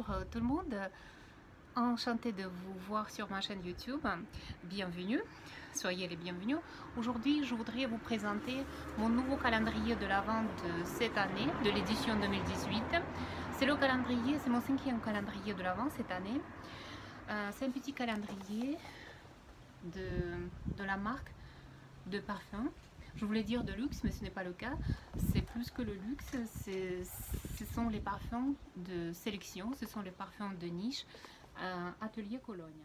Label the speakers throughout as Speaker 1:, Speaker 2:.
Speaker 1: Bonjour tout le monde, enchantée de vous voir sur ma chaîne YouTube. Bienvenue, soyez les bienvenus. Aujourd'hui, je voudrais vous présenter mon nouveau calendrier de l'Avent de cette année, de l'édition 2018. C'est le calendrier, c'est mon 5e calendrier de l'Avent cette année. C'est un petit calendrier de la marque de parfum. Je voulais dire de luxe, mais ce n'est pas le cas. C'est plus que le luxe, ce sont les parfums de sélection, ce sont les parfums de niche, Atelier Cologne.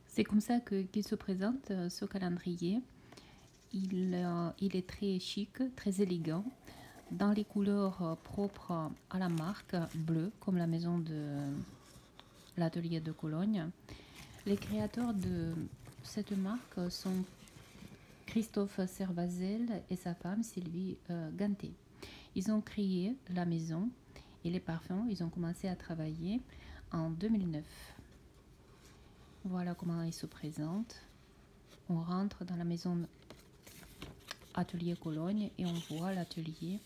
Speaker 1: C'est comme ça qu'il se présente, ce calendrier. Il est très chic, très élégant, dans les couleurs propres à la marque, bleu, comme la maison de l'Atelier de Cologne. Les créateurs de cette marque sont Christophe Servazel et sa femme Sylvie Ganté. Ils ont créé la maison et les parfums, ils ont commencé à travailler en 2009. Voilà comment ils se présentent. On rentre dans la maison Atelier Cologne et on voit l'atelier.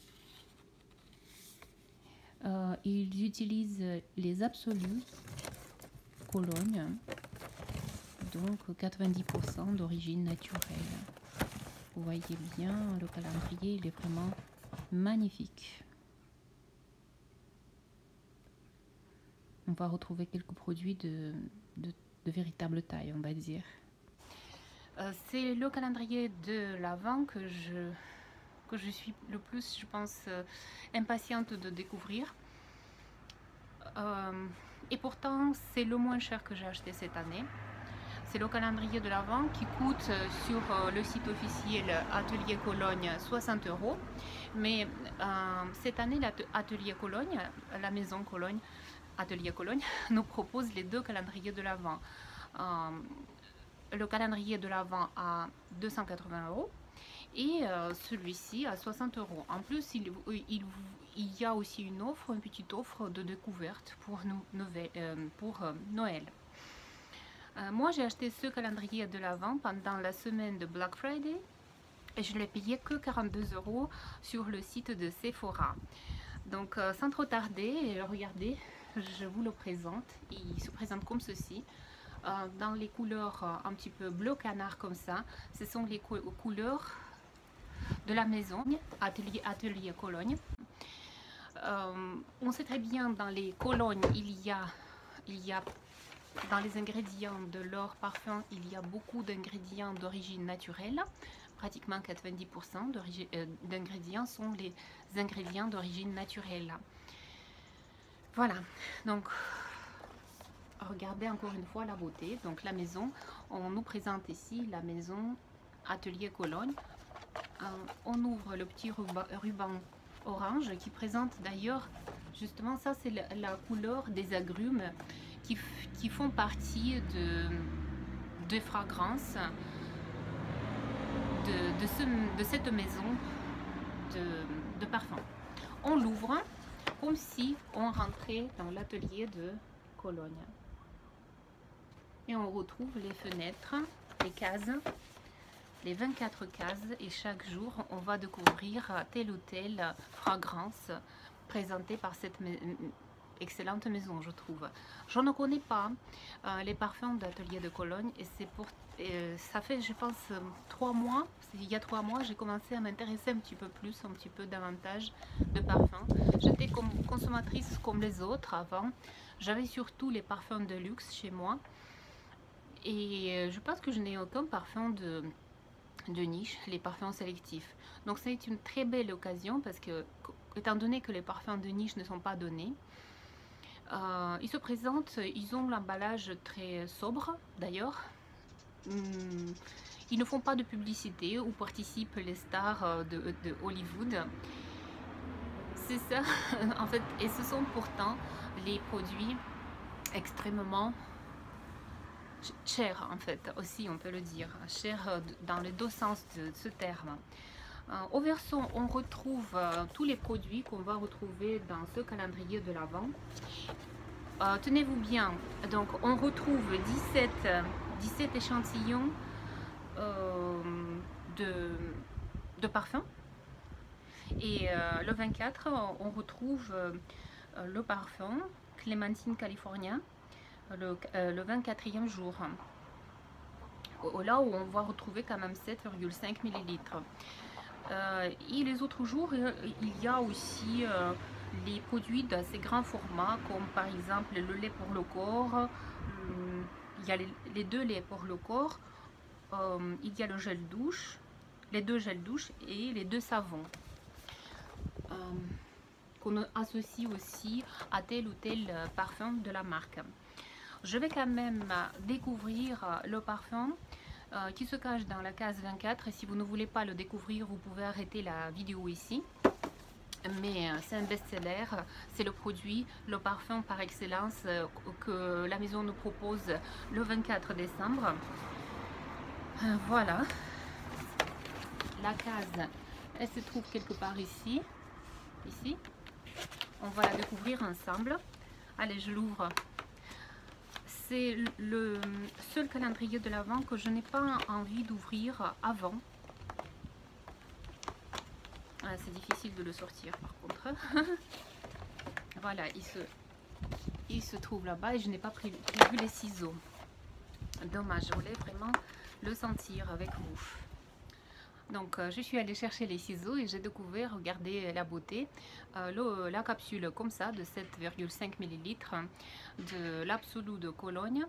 Speaker 1: Ils utilisent les absolus Cologne, donc 90% d'origine naturelle. Vous voyez bien, le calendrier, il est vraiment magnifique. On va retrouver quelques produits de véritable taille, on va dire. C'est le calendrier de l'Avent que je suis le plus, je pense, impatiente de découvrir. Et pourtant, c'est le moins cher que j'ai acheté cette année. C'est le calendrier de l'Avent qui coûte sur le site officiel Atelier Cologne 60 €. Mais cette année, l'Atelier Cologne, la maison Cologne, Atelier Cologne, nous propose les deux calendriers de l'Avent. Le calendrier de l'Avent à 280 € et celui-ci à 60 €. En plus, il y a aussi une petite offre de découverte pour Noël. Moi, j'ai acheté ce calendrier de l'Avent pendant la semaine de Black Friday et je l'ai payé que 42 € sur le site de Sephora. Donc, sans trop tarder, regardez, je vous le présente. Il se présente comme ceci, dans les couleurs un petit peu bleu canard comme ça. Ce sont les couleurs de la maison Atelier Cologne. On sait très bien, dans les colognes, il y a dans les ingrédients de leur parfum, il y a beaucoup d'ingrédients d'origine naturelle. Pratiquement 90% d'ingrédients sont les ingrédients d'origine naturelle. Voilà, donc regardez encore une fois la beauté. Donc la maison, on nous présente ici la maison Atelier Cologne. On ouvre le petit ruban orange qui présente d'ailleurs, justement, ça c'est la couleur des agrumes qui font partie de fragrances de cette maison de parfum. On l'ouvre comme si on rentrait dans l'atelier de Cologne. Et on retrouve les fenêtres, les cases, les 24 cases, et chaque jour on va découvrir telle ou telle fragrance présentée par cette excellente maison, je trouve. Je ne connais pas les parfums d'Atelier de Cologne et ça fait, je pense, 3 mois. Il y a 3 mois, j'ai commencé à m'intéresser un petit peu davantage de parfums. J'étais consommatrice comme les autres avant. J'avais surtout les parfums de luxe chez moi et je pense que je n'ai aucun parfum de niche, les parfums sélectifs. Donc c'est une très belle occasion parce que, étant donné que les parfums de niche ne sont pas donnés, ils se présentent, ils ont l'emballage très sobre d'ailleurs. Ils ne font pas de publicité où participent les stars de Hollywood. C'est ça, en fait, et ce sont pourtant les produits extrêmement chers, en fait, aussi on peut le dire, chers dans les deux sens de ce terme. Au verso, on retrouve tous les produits qu'on va retrouver dans ce calendrier de l'Avent. Tenez-vous bien, donc on retrouve 17 échantillons de parfums. Et le 24, on retrouve le parfum Clémentine California, le 24e jour. Là où on va retrouver quand même 7,5 millilitres. Et les autres jours, il y a aussi les produits d'assez grand format, comme par exemple le lait pour le corps. Il y a les 2 laits pour le corps. Il y a le gel douche, les 2 gels douche et les 2 savons. Qu'on associe aussi à tel ou tel parfum de la marque. Je vais quand même découvrir le parfum qui se cache dans la case 24. Et si vous ne voulez pas le découvrir, vous pouvez arrêter la vidéo ici. Mais c'est un best-seller, c'est le produit, le parfum par excellence que la maison nous propose le 24 décembre. Voilà, la case, elle se trouve quelque part ici. On va la découvrir ensemble. Allez, je l'ouvre. C'est le seul calendrier de l'Avent que je n'ai pas envie d'ouvrir avant. C'est difficile de le sortir par contre. Voilà, il se trouve là-bas et je n'ai pas prévu les ciseaux. Dommage, je voulais vraiment le sentir avec vous. Donc je suis allée chercher les ciseaux et j'ai découvert, regardez la beauté, la capsule comme ça de 7,5 ml de l'Absolu de Cologne,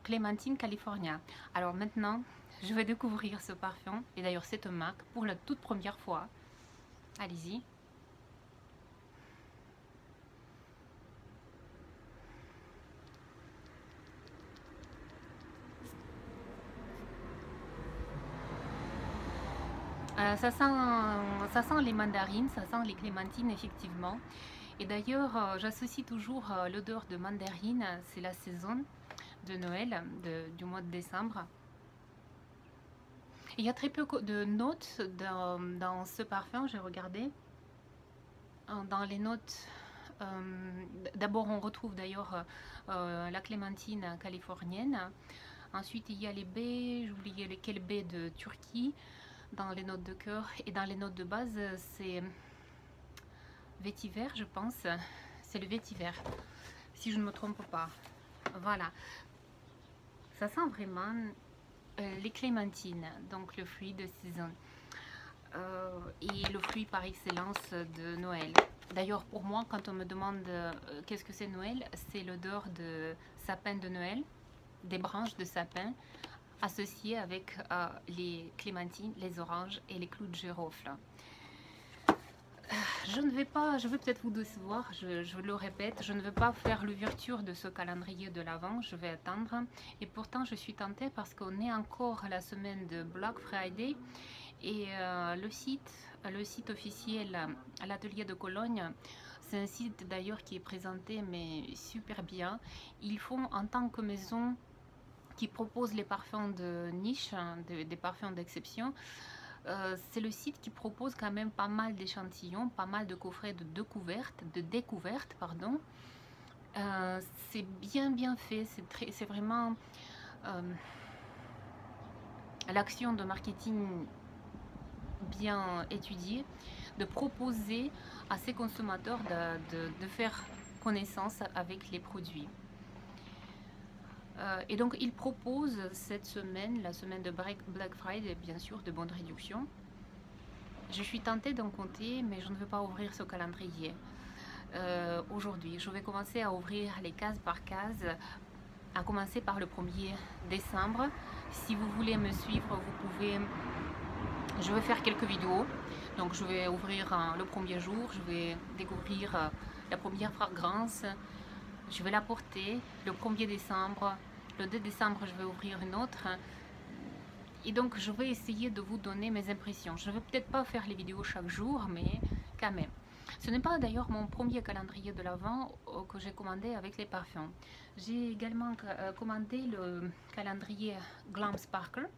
Speaker 1: Clémentine California. Alors maintenant, je vais découvrir ce parfum et d'ailleurs cette marque pour la toute première fois. Allez-y. Ça sent les mandarines, ça sent les clémentines effectivement. Et d'ailleurs, j'associe toujours l'odeur de mandarine, c'est la saison de Noël, du mois de décembre. Il y a très peu de notes dans ce parfum, j'ai regardé. Dans les notes, d'abord on retrouve d'ailleurs la clémentine californienne. Ensuite il y a les baies, j'oubliais lesquelles baies de Turquie. Dans les notes de cœur et dans les notes de base, c'est vétiver, je pense. C'est le vétiver, si je ne me trompe pas. Voilà. Ça sent vraiment les clémentines, donc le fruit de saison. Et le fruit par excellence de Noël. D'ailleurs, pour moi, quand on me demande qu'est-ce que c'est Noël, c'est l'odeur de sapin de Noël, des branches de sapin, associé avec les clémentines, les oranges et les clous de girofle. Je vais peut-être vous décevoir, je le répète, je ne veux pas faire l'ouverture de ce calendrier de l'Avent, je vais attendre. Et pourtant, je suis tentée parce qu'on est encore à la semaine de Black Friday et le site officiel à l'atelier de Cologne, c'est un site d'ailleurs qui est présenté mais super bien. Ils font en tant que maison qui propose les parfums de niche, des parfums d'exception. C'est le site qui propose quand même pas mal d'échantillons, pas mal de coffrets de découverte, pardon. C'est bien fait, c'est vraiment l'action de marketing bien étudiée, de proposer à ses consommateurs de faire connaissance avec les produits. Et donc, il propose cette semaine, la semaine de Black Friday, bien sûr, de bonnes réductions. Je suis tentée d'en compter, mais je ne veux pas ouvrir ce calendrier aujourd'hui. Je vais commencer à ouvrir les case par case, à commencer par le 1er décembre. Si vous voulez me suivre, vous pouvez... Je vais faire quelques vidéos. Donc, je vais ouvrir le premier jour, je vais découvrir la première fragrance. Je vais la porter le 1er décembre. Le 2 décembre, je vais ouvrir une autre. Et donc, je vais essayer de vous donner mes impressions. Je ne vais peut-être pas faire les vidéos chaque jour, mais quand même. Ce n'est pas d'ailleurs mon premier calendrier de l'Avent que j'ai commandé avec les parfums. J'ai également commandé le calendrier Glam Sparkle.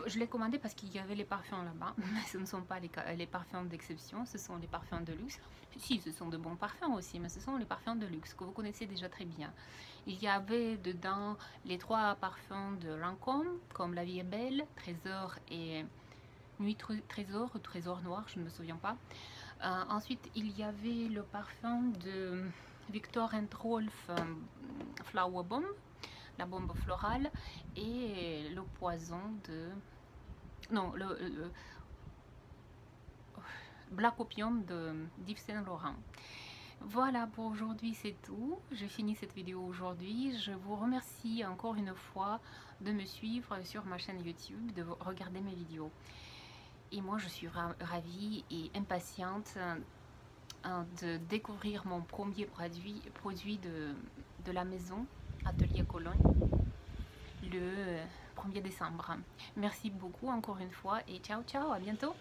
Speaker 1: Je l'ai commandé parce qu'il y avait les parfums là-bas, mais ce ne sont pas les parfums d'exception, ce sont les parfums de luxe. Si, ce sont de bons parfums aussi, mais ce sont les parfums de luxe que vous connaissez déjà très bien. Il y avait dedans les 3 parfums de Lancôme, comme La Vie est Belle, Trésor et Nuit Trésor ou Trésor Noir, je ne me souviens pas. Ensuite, il y avait le parfum de Viktor & Rolf Flower Bomb, la bombe florale, et le poison de... Non, le Black Opium de d'Yves Saint Laurent. Voilà, pour aujourd'hui c'est tout. Je finis cette vidéo aujourd'hui. Je vous remercie encore une fois de me suivre sur ma chaîne YouTube, de regarder mes vidéos. Et moi je suis ravie et impatiente de découvrir mon premier produit de la maison Atelier Cologne le 1er décembre. Merci beaucoup encore une fois et ciao ciao, à bientôt.